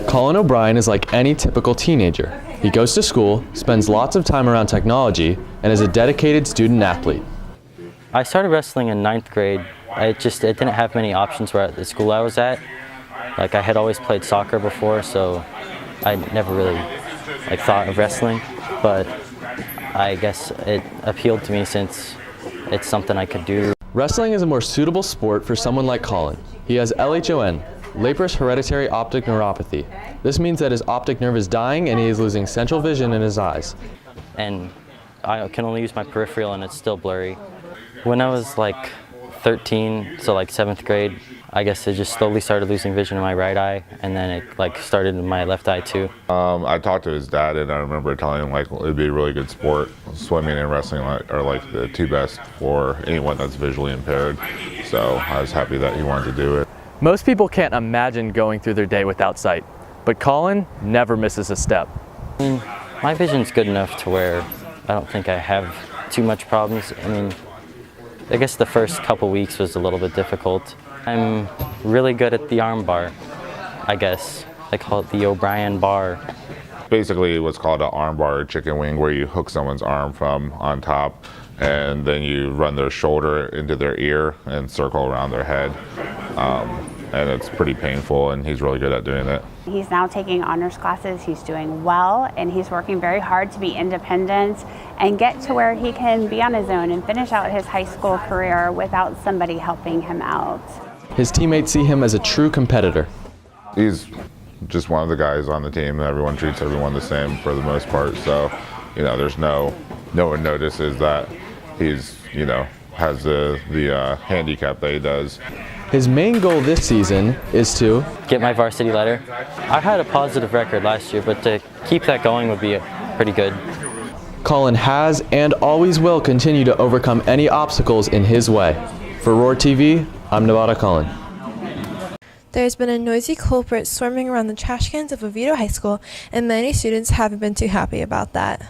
Colin O'Brien is like any typical teenager. He goes to school, spends lots of time around technology, and is a dedicated student athlete. I started wrestling in 9th grade. It didn't have many options where at the school I was at. Like I had always played soccer before, so I never really thought of wrestling, but I guess it appealed to me since it's something I could do. Wrestling is a more suitable sport for someone like Colin. He has LHON, Leprous Hereditary Optic Neuropathy. This means that his optic nerve is dying and he is losing central vision in his eyes. And I can only use my peripheral and it's still blurry. When I was like 13, so like 7th grade, I guess I just slowly started losing vision in my right eye, and then it started in my left eye too. I talked to his dad, and I remember telling him it'd be a really good sport. Swimming and wrestling are like the two best for anyone that's visually impaired. So I was happy that he wanted to do it. Most people can't imagine going through their day without sight, but Colin never misses a step. I mean, my vision's good enough to where I don't think I have too much problems. I mean, I guess the first couple weeks was a little bit difficult. I'm really good at the arm bar, I guess. They call it the O'Brien bar. Basically what's called an arm bar or chicken wing, where you hook someone's arm from on top and then you run their shoulder into their ear and circle around their head. And it's pretty painful, and he's really good at doing it. He's now taking honors classes, he's doing well, and he's working very hard to be independent and get to where he can be on his own and finish out his high school career without somebody helping him out. His teammates see him as a true competitor. He's just one of the guys on the team, and everyone treats everyone the same for the most part. So, there's no one notices that he's, has the handicap that he does. His main goal this season is to get my varsity letter. I had a positive record last year, but to keep that going would be pretty good. Colin has and always will continue to overcome any obstacles in his way. For WROR-TV, I'm Nevada Colin. There's been a noisy culprit swarming around the trash cans of Oviedo High School, and many students haven't been too happy about that.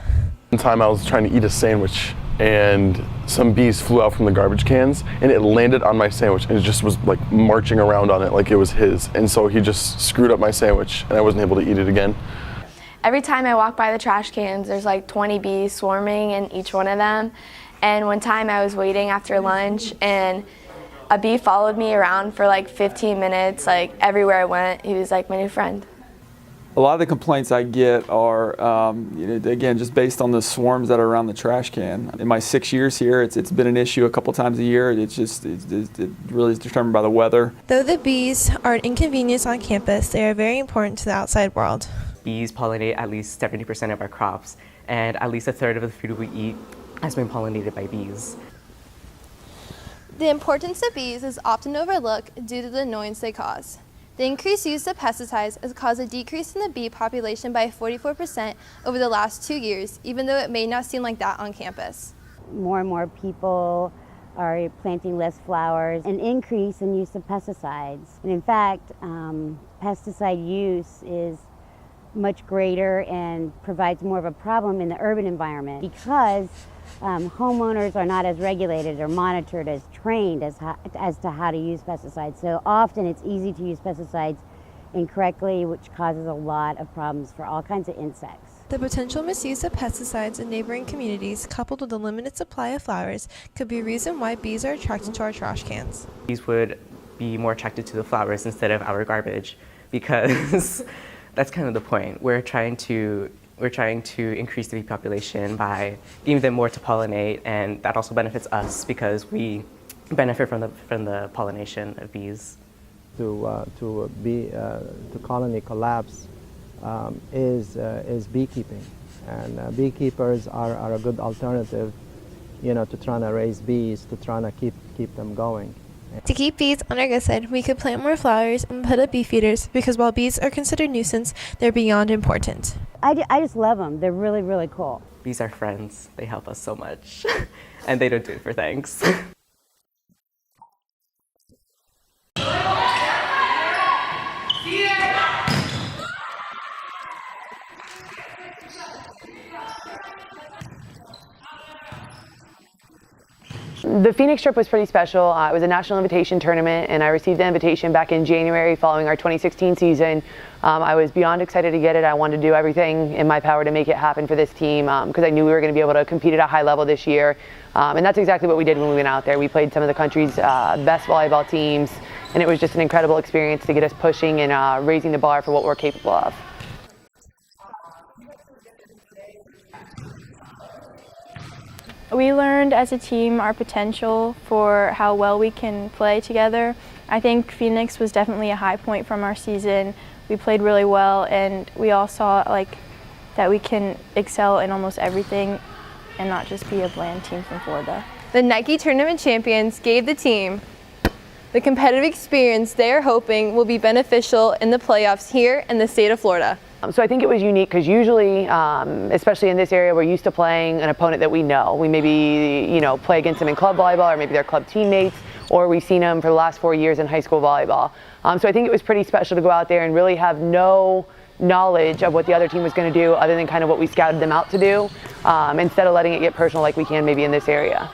One time I was trying to eat a sandwich, and some bees flew out from the garbage cans, and it landed on my sandwich, and it just was marching around on it like it was his. And so he just screwed up my sandwich, and I wasn't able to eat it again. Every time I walk by the trash cans, there's 20 bees swarming in each one of them. And one time I was waiting after lunch, and a bee followed me around for 15 minutes, everywhere I went. He was my new friend. A lot of the complaints I get are, again, just based on the swarms that are around the trash can. In my 6 years here, it's been an issue a couple times a year. It really is determined by the weather. Though the bees are an inconvenience on campus, they are very important to the outside world. Bees pollinate at least 70% of our crops, and at least a third of the food we eat has been pollinated by bees. The importance of bees is often overlooked due to the annoyance they cause. The increased use of pesticides has caused a decrease in the bee population by 44% over the last 2 years, even though it may not seem like that on campus. More and more people are planting less flowers, an increase in use of pesticides. And in fact, pesticide use is much greater and provides more of a problem in the urban environment because homeowners are not as regulated or monitored, as trained as to how to use pesticides. So often it's easy to use pesticides incorrectly, which causes a lot of problems for all kinds of insects. The potential misuse of pesticides in neighboring communities, coupled with a limited supply of flowers, could be a reason why bees are attracted to our trash cans. Bees would be more attracted to the flowers instead of our garbage, because that's kind of the point. We're trying to increase the bee population by giving them more to pollinate, and that also benefits us because we benefit from the pollination of bees. To colony collapse is beekeeping, and beekeepers are a good alternative, to trying to raise bees, to trying to keep them going. To keep bees on our good side, we could plant more flowers and put up bee feeders, because while bees are considered nuisance, they're beyond important. I just love them. They're really, really cool. Bees are friends. They help us so much, and they don't do it for thanks. The Phoenix trip was pretty special. It was a national invitation tournament, and I received the invitation back in January following our 2016 season. I was beyond excited to get it. I wanted to do everything in my power to make it happen for this team because I knew we were going to be able to compete at a high level this year. And that's exactly what we did when we went out there. We played some of the country's best volleyball teams, and it was just an incredible experience to get us pushing and raising the bar for what we're capable of. We learned as a team our potential for how well we can play together. I think Phoenix was definitely a high point from our season. We played really well, and we all saw that we can excel in almost everything and not just be a bland team from Florida. The Nike Tournament champions gave the team the competitive experience they are hoping will be beneficial in the playoffs here in the state of Florida. So I think it was unique because usually, especially in this area, we're used to playing an opponent that we know. We maybe, play against them in club volleyball, or maybe they're club teammates, or we've seen them for the last 4 years in high school volleyball. So I think it was pretty special to go out there and really have no knowledge of what the other team was going to do other than kind of what we scouted them out to do, instead of letting it get personal like we can maybe in this area.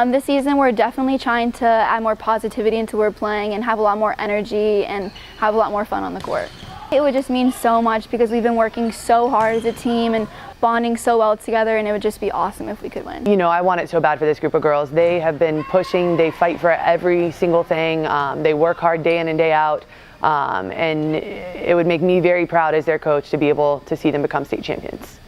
This season we're definitely trying to add more positivity into we're playing and have a lot more energy and have a lot more fun on the court. It would just mean so much because we've been working so hard as a team and bonding so well together, and it would just be awesome if we could win. I want it so bad for this group of girls. They have been pushing, they fight for every single thing, they work hard day in and day out, and it would make me very proud as their coach to be able to see them become state champions.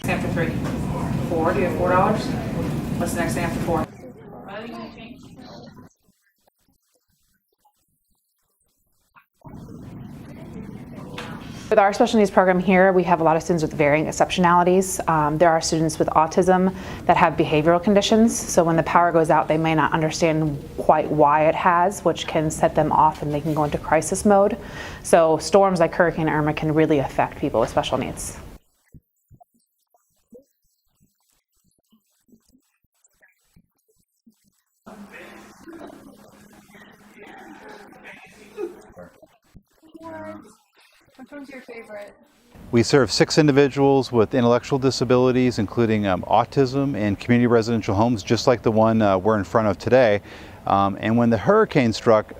After 3. 4. Do you have $4? What's the next thing after 4? With our special needs program here, we have a lot of students with varying exceptionalities. There are students with autism that have behavioral conditions, so when the power goes out, they may not understand quite why it has, which can set them off and they can go into crisis mode. So storms like Hurricane Irma can really affect people with special needs. Which one's your favorite? We serve 6 individuals with intellectual disabilities, including autism, in community residential homes, just like the one we're in front of today. And when the hurricane struck,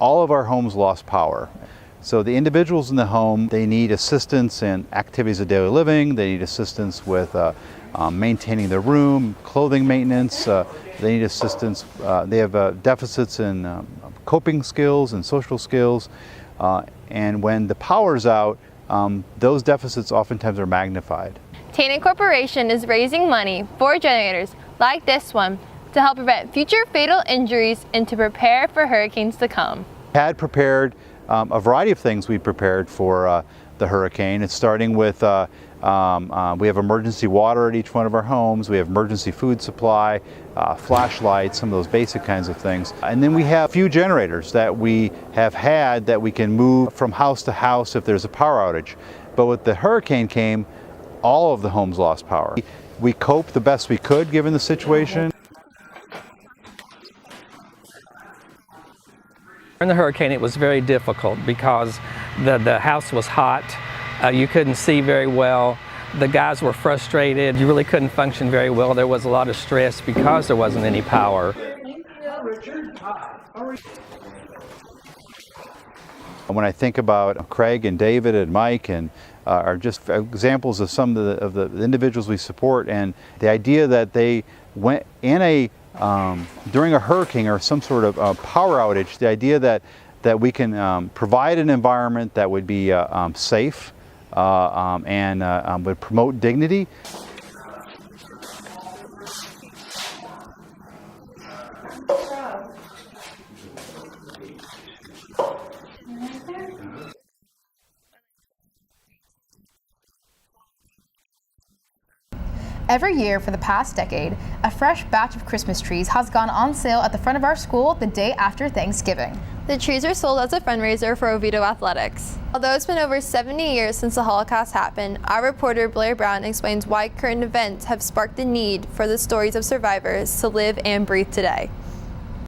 all of our homes lost power. So the individuals in the home, they need assistance in activities of daily living, they need assistance with maintaining their room, clothing maintenance, they need assistance, they have deficits in coping skills and social skills. And when the power's out, those deficits oftentimes are magnified. Tainted Corporation is raising money for generators like this one to help prevent future fatal injuries and to prepare for hurricanes to come. Had prepared a variety of things we prepared for the hurricane. It's starting with we have emergency water at each one of our homes, we have emergency food supply, flashlights, some of those basic kinds of things. And then we have a few generators that we have had that we can move from house to house if there's a power outage. But with the hurricane came, all of the homes lost power. We coped the best we could given the situation. During the hurricane it was very difficult because the house was hot. You couldn't see very well. The guys were frustrated. You really couldn't function very well. There was a lot of stress because there wasn't any power. When I think about Craig and David and Mike and are just examples of some of the individuals we support, and the idea that they went in during a hurricane or some sort of power outage, the idea that we can provide an environment that would be safe, and would promote dignity. Every year for the past decade, a fresh batch of Christmas trees has gone on sale at the front of our school the day after Thanksgiving. The trees are sold as a fundraiser for Oviedo Athletics. Although it's been over 70 years since the Holocaust happened, our reporter Blair Brown explains why current events have sparked the need for the stories of survivors to live and breathe today.